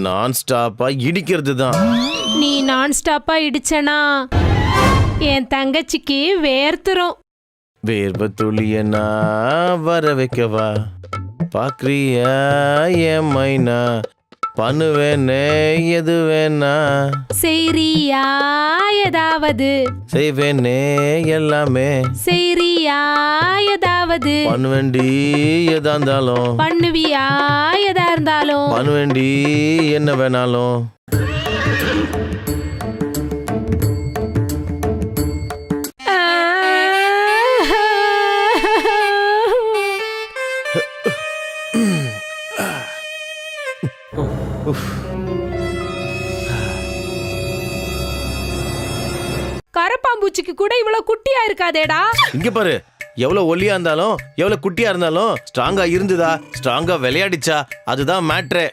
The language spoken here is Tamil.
நான் ஸ்டாப்பா இடிக்கிறது தான். நீ நான் ஸ்டாப்பா இடிச்சனா என் தங்கச்சிக்கு வேர்த்துரும். வேர்வை துளிய நான் வர வைக்கவா, பாக்குறியா என் மைனா, பண்ணுவேனே எது வேணா, செய்றியா ஏதாவது, செய்வேனே எல்லாமே, செய்றியா ஏதாவது, பண்ணுவேண்டி எதா இருந்தாலும், பண்ணுவியா எதா இருந்தாலும், பண்ணுவேண்டி என்ன வேணாலும். கரப்பாம்பூச்சிக்கு கூட இவ்வளவு குட்டியா இருக்காதேடா. இங்க பாரு, எவ்வளவு ஒல்லியா இருந்தாலும் எவ்வளவு குட்டியா இருந்தாலும் ஸ்ட்ராங்கா இருந்ததா, ஸ்ட்ராங்கா விளையாடிச்சா, அதுதான் மேட்ரே.